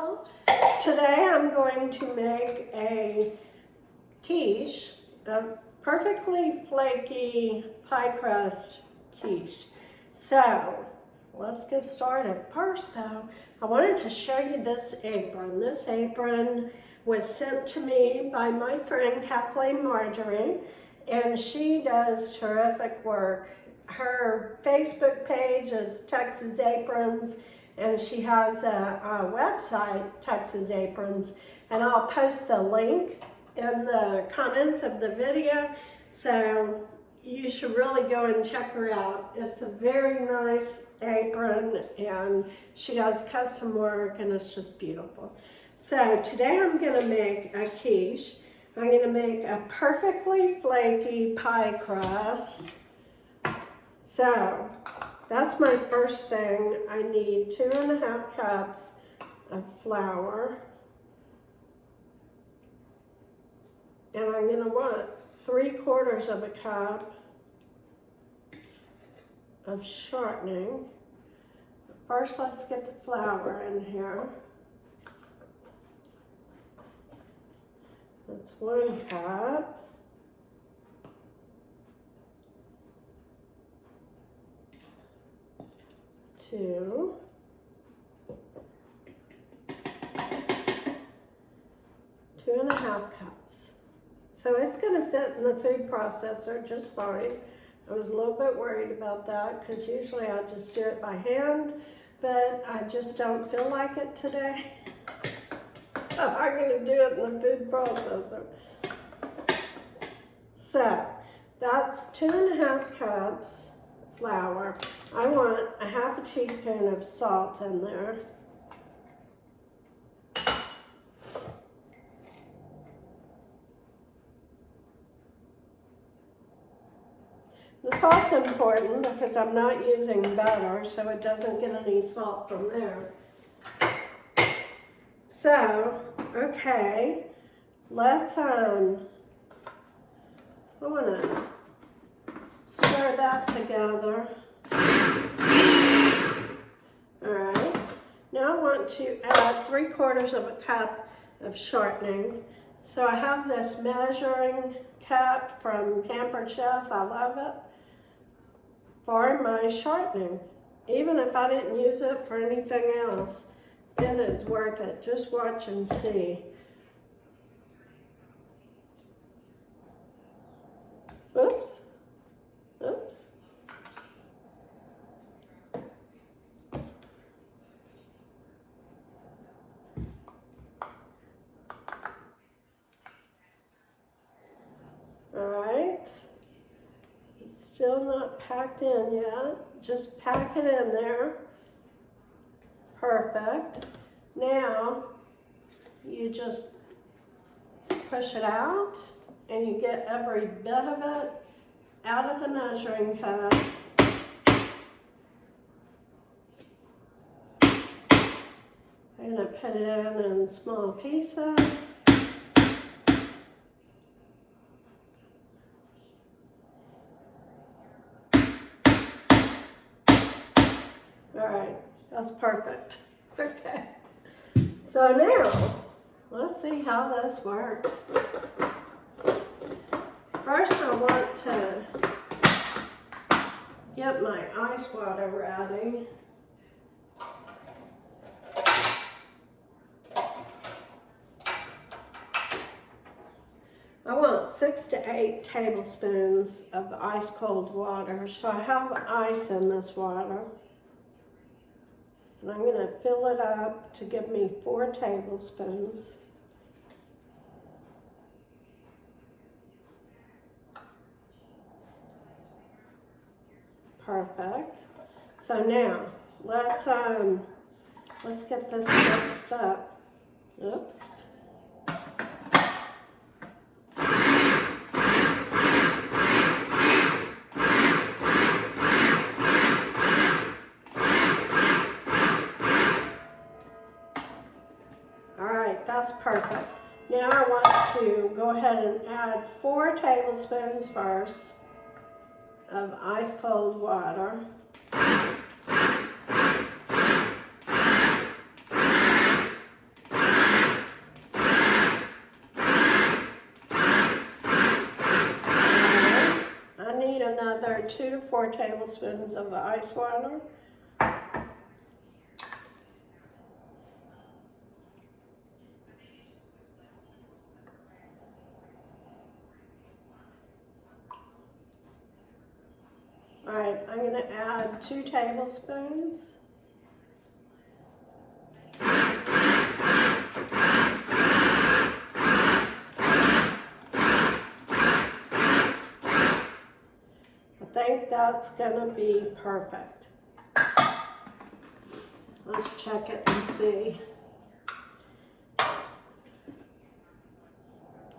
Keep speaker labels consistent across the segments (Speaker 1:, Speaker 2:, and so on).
Speaker 1: y'all. Today I'm going to make a quiche, a perfectly flaky pie crust quiche. So let's get started. First though, I wanted to show you this apron. This apron was sent to me by my friend Kathleen Marjorie, and she does terrific work. Her Facebook page is Texas Aprons, and she has a website, Texas Aprons, and I'll post the link in the comments of the video, so you should really go and check her out. It's a very nice apron, and she does custom work, and it's just beautiful. So today I'm gonna make a quiche. I'm gonna make a perfectly flaky pie crust. So that's my first thing. I need 2.5 cups of flour. And I'm gonna want 3/4 of a cup of shortening. First, let's get the flour in here. That's 1 cup. Two. 2.5 cups. So it's gonna fit in the food processor just fine. I was a little bit worried about that because usually I just do it by hand, but I just don't feel like it today. So I'm gonna do it in the food processor. So that's 2.5 cups flour. I want 1/2 teaspoon of salt in there. The salt's important because I'm not using butter, so it doesn't get any salt from there. So, okay, let's, I wanna stir that together. All right, now I want to add 3/4 of a cup of shortening. So I have this measuring cup from Pampered Chef, I love it, for my shortening. Even if I didn't use it for anything else, it is worth it. Just watch and see. Oops, oops. All right, it's still not packed in yet. Just pack it in there. Perfect. Now, you just push it out and you get every bit of it out of the measuring cup. I'm gonna put it in small pieces. All right, that's perfect. Okay, so now, let's see how this works. First, I want to get my ice water ready. I want 6 to 8 tablespoons of ice cold water. So I have ice in this water. And I'm going to fill it up to give me 4 tablespoons. Perfect. So now let's get this mixed up. Oops. That's perfect. Now I want to go ahead and add 4 tablespoons first of ice cold water. another 2 to 4 tablespoons of ice water. All right, I'm going to add 2 tablespoons. I think that's going to be perfect. Let's check it and see.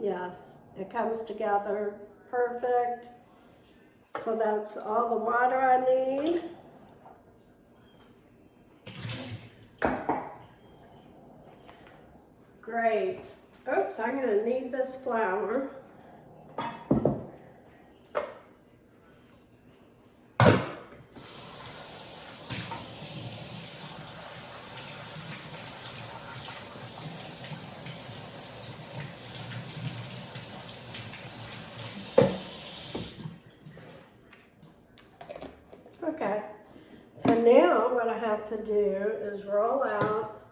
Speaker 1: Yes, it comes together perfect. So that's all the water I need. Great. Oops, I'm going to need this flour. Okay, so now what I have to do is roll out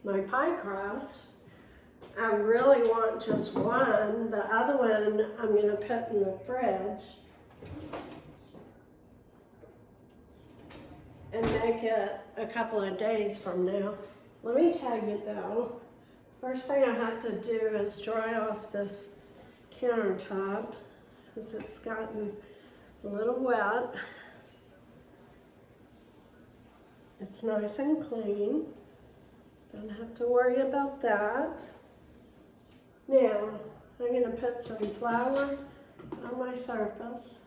Speaker 1: my pie crust. I really want just one. The other one I'm going to put in the fridge and make it a couple of days from now. Let me tell you though, first thing I have to do is dry off this countertop because it's gotten a little wet. It's nice and clean. Don't have to worry about that. Now, I'm going to put some flour on my surface.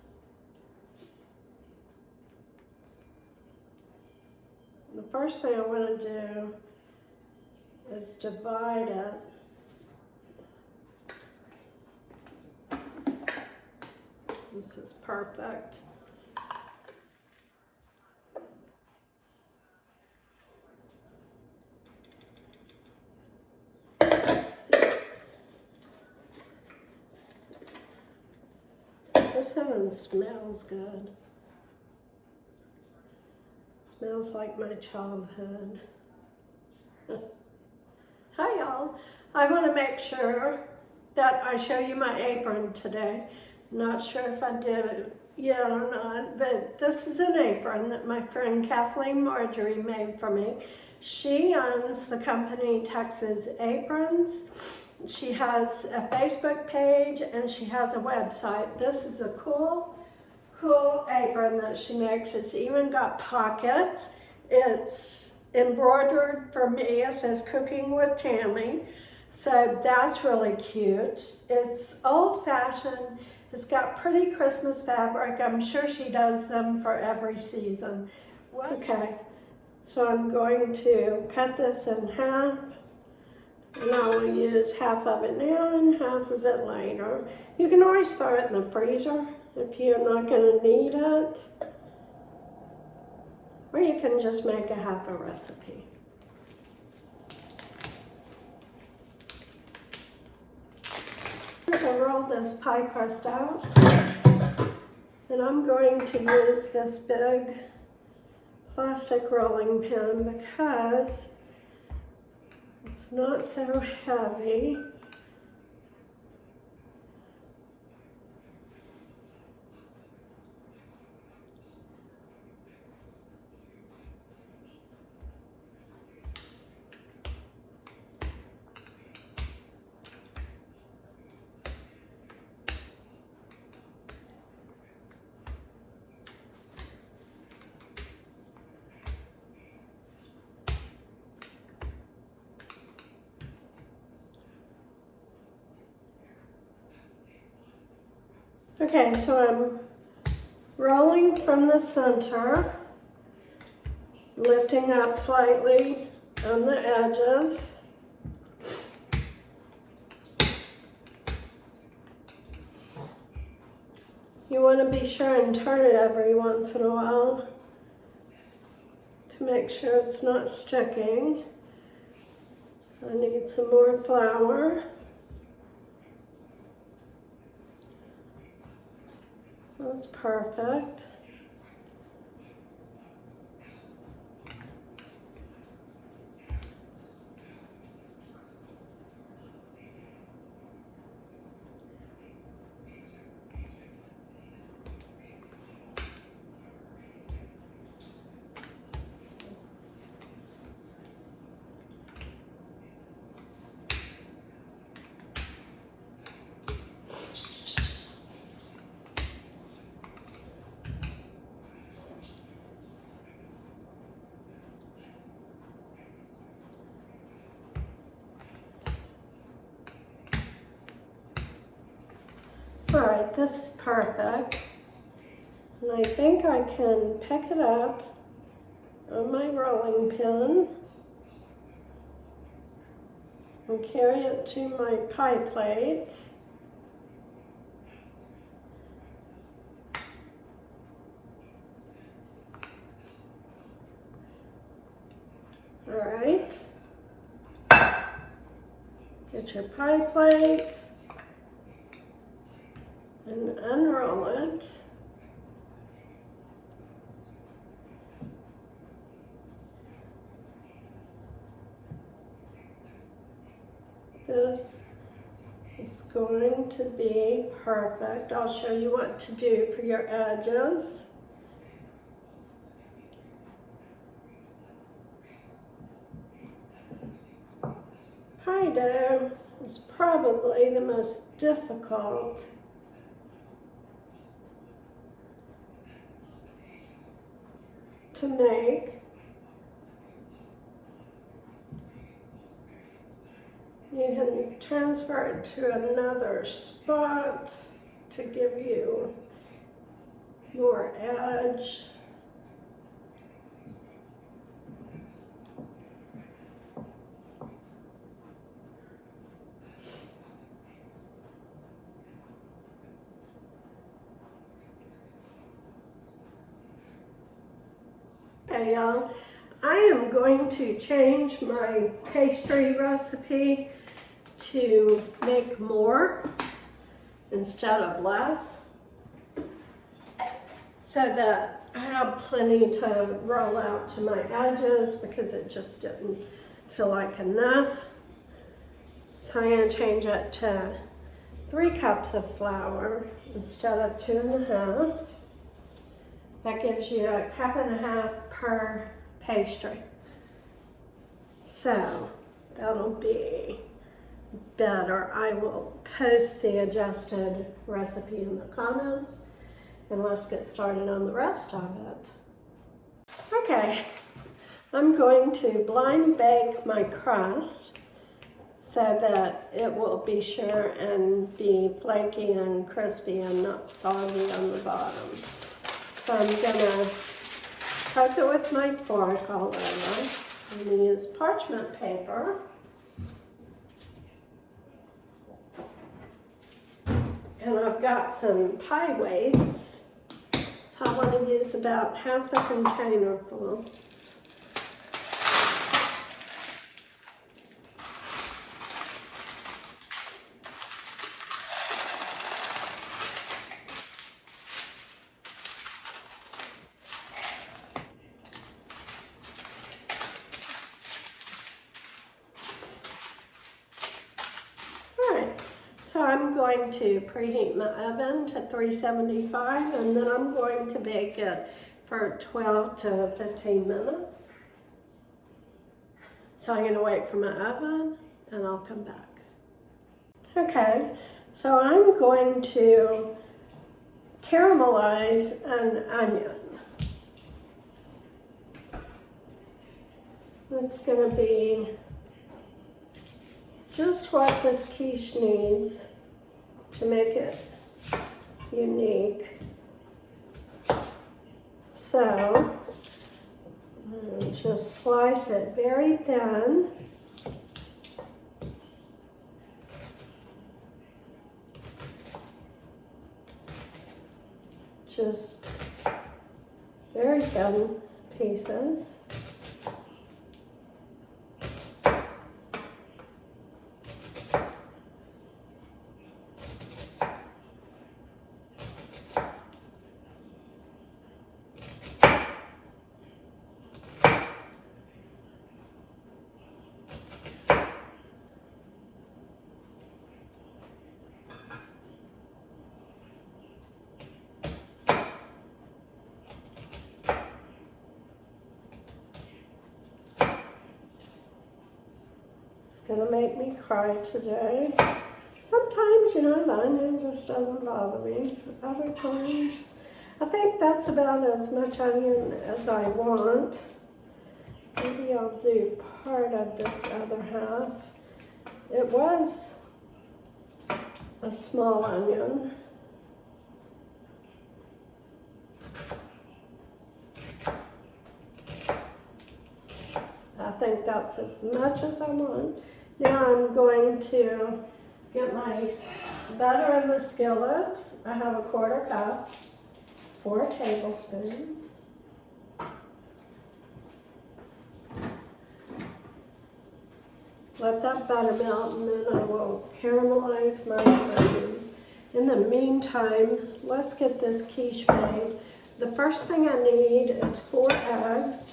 Speaker 1: The first thing I want to do is divide it. This is perfect. This one smells good. Smells like my childhood. Hi y'all. I want to make sure that I show you my apron today. Not sure if I did it yet or not, but this is an apron that my friend Kathleen Marjorie made for me. She owns the company Texas Aprons. She has a Facebook page and she has a website. This is a cool apron that she makes. It's even got pockets. It's embroidered for me. It says Cooking with Tammy. So that's really cute. It's old-fashioned. It's got pretty Christmas fabric. I'm sure she does them for every season. Okay, so I'm going to cut this in half. And I will use half of it now and half of it later. You can always throw it in the freezer if you're not going to need it. Or you can just make a half a recipe. To roll this pie crust out, and I'm going to use this big plastic rolling pin because it's not so heavy. Okay, so I'm rolling from the center, lifting up slightly on the edges. You want to be sure and turn it every once in a while to make sure it's not sticking. I need some more flour. That's perfect. All right, this is perfect. And I think I can pick it up on my rolling pin and carry it to my pie plate. All right. Get your pie plate and unroll it. This is going to be perfect. I'll show you what to do for your edges. Pie dough is probably the most difficult to make. You can transfer it to another spot to give you more edge. Okay, y'all, I am going to change my pastry recipe to make more instead of less, so that I have plenty to roll out to my edges because it just didn't feel like enough. So I'm going to change it to 3 cups of flour instead of 2.5. That gives you 1.5 cups per pastry. So that'll be better. I will post the adjusted recipe in the comments, and let's get started on the rest of it. Okay, I'm going to blind bake my crust so that it will be sure and be flaky and crispy and not soggy on the bottom. So I'm gonna poke it with my fork all over. I'm gonna use parchment paper. And I've got some pie weights, so I want to use about half a container full. So I'm going to preheat my oven to 375, and then I'm going to bake it for 12 to 15 minutes. So I'm going to wait for my oven and I'll come back. Okay, so I'm going to caramelize an onion. It's going to be just what this quiche needs to make it unique. So, just slice it very thin. Just very thin pieces. gonna make me cry today. Sometimes, you know, the onion just doesn't bother me. Other times, I think that's about as much onion as I want. Maybe I'll do part of this other half. It was a small onion. I think that's as much as I want. Now I'm going to get my butter in the skillet. I have a 1/4 cup, 4 tablespoons. Let that butter melt, and then I will caramelize my onions. In the meantime, let's get this quiche made. The first thing I need is 4 eggs.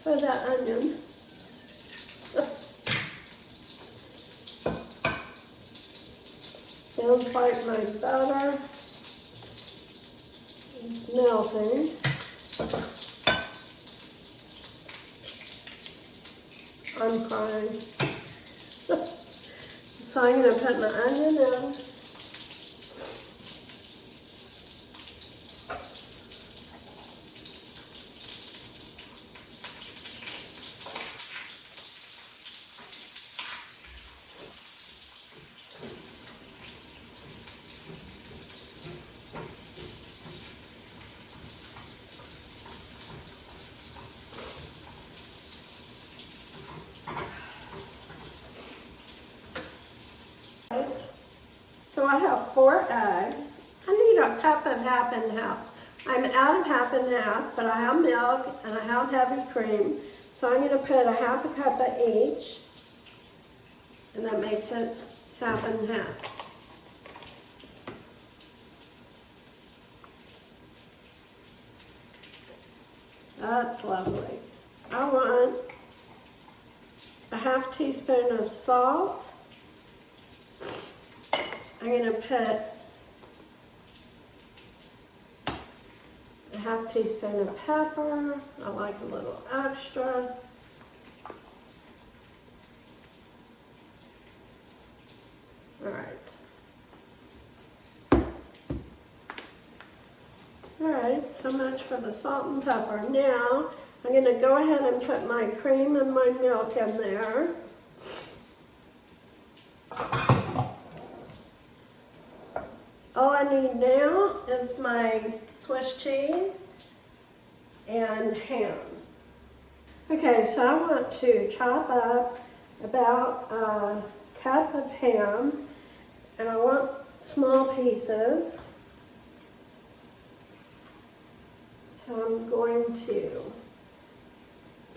Speaker 1: For that onion. Sounds like my butter is melting. I'm crying. So I'm going to put my onion in. So I have 4 eggs. I need a cup of half and half. I'm out of half and half, but I have milk and I have heavy cream. So I'm going to put a 1/2 cup of each, and that makes it half and half. That's lovely. I want a 1/2 teaspoon of salt. I'm going to put a 1/2 teaspoon of pepper. I like a little extra. All right. All right, so much for the salt and pepper. Now, I'm going to go ahead and put my cream and my milk in there. All I need now is my Swiss cheese and ham. Okay, so I want to chop up about a cup of ham, and I want small pieces. So I'm going to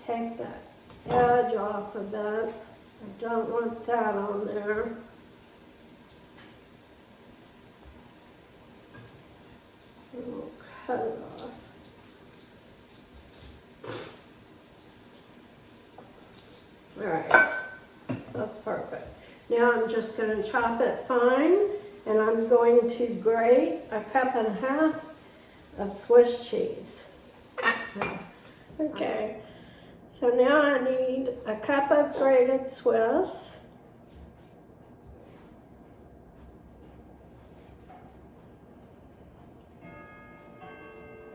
Speaker 1: take that edge off of that. I don't want that on there. We'll cut it off. All right, that's perfect. Now I'm just going to chop it fine, and I'm going to grate a 1.5 cups of Swiss cheese. Okay, so now I need a cup of grated Swiss.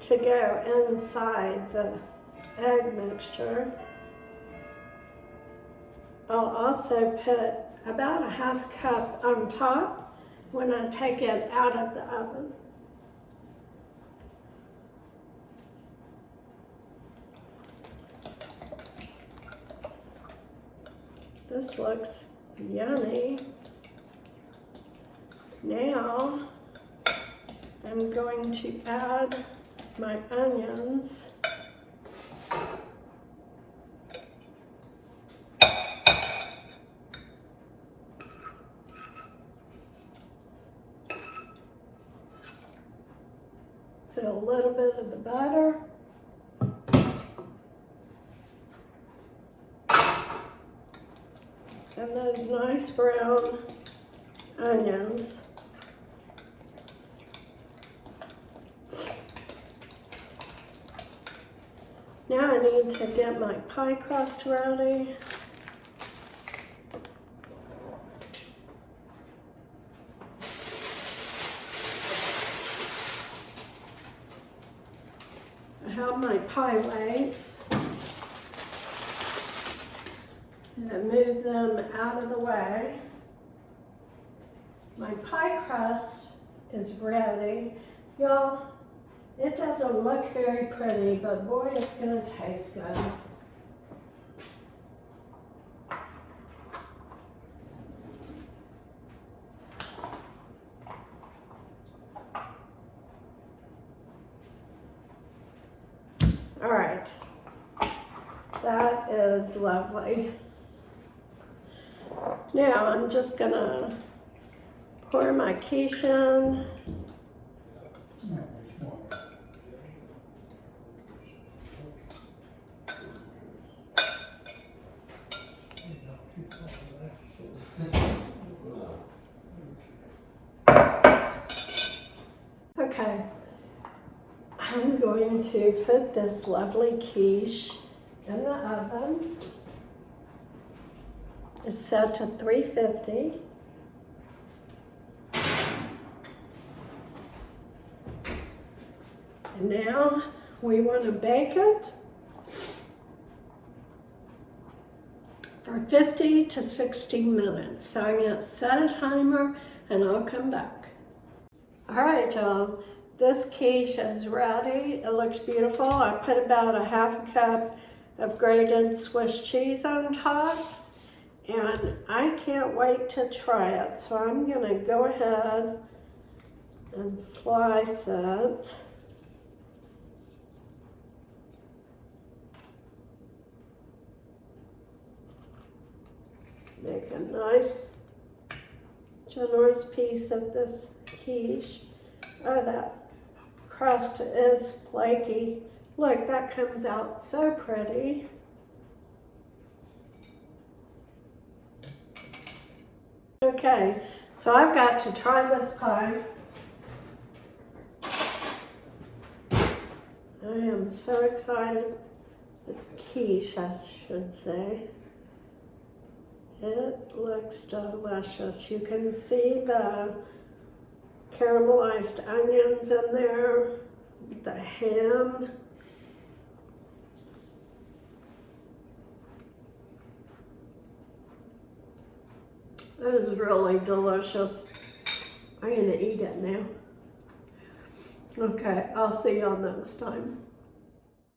Speaker 1: To go inside the egg mixture. I'll also put about a 1/2 cup on top when I take it out of the oven. This looks yummy. Now I'm going to add my onions. Put a little bit of the butter. And those nice brown onions. Now I need to get my pie crust ready. I have my pie weights. And I move them out of the way. My pie crust is ready. Y'all, it doesn't look very pretty, but boy, it's gonna taste good. All right, that is lovely. Now I'm just gonna pour my quiche in. Okay, I'm going to put this lovely quiche in the oven. It's set to 350. And now we want to bake it for 50 to 60 minutes. So I'm going to set a timer and I'll come back. All right, y'all, this quiche is ready. It looks beautiful. I put about a half a cup of grated Swiss cheese on top. And I can't wait to try it. So I'm gonna go ahead and slice it. Make a nice, generous piece of this quiche. Oh, that crust is flaky. Look, that comes out so pretty. Okay, so I've got to try this pie. I am so excited. This quiche, I should say. It looks delicious. You can see the caramelized onions in there, the ham. It is really delicious. I'm gonna eat it now. Okay, I'll see y'all next time.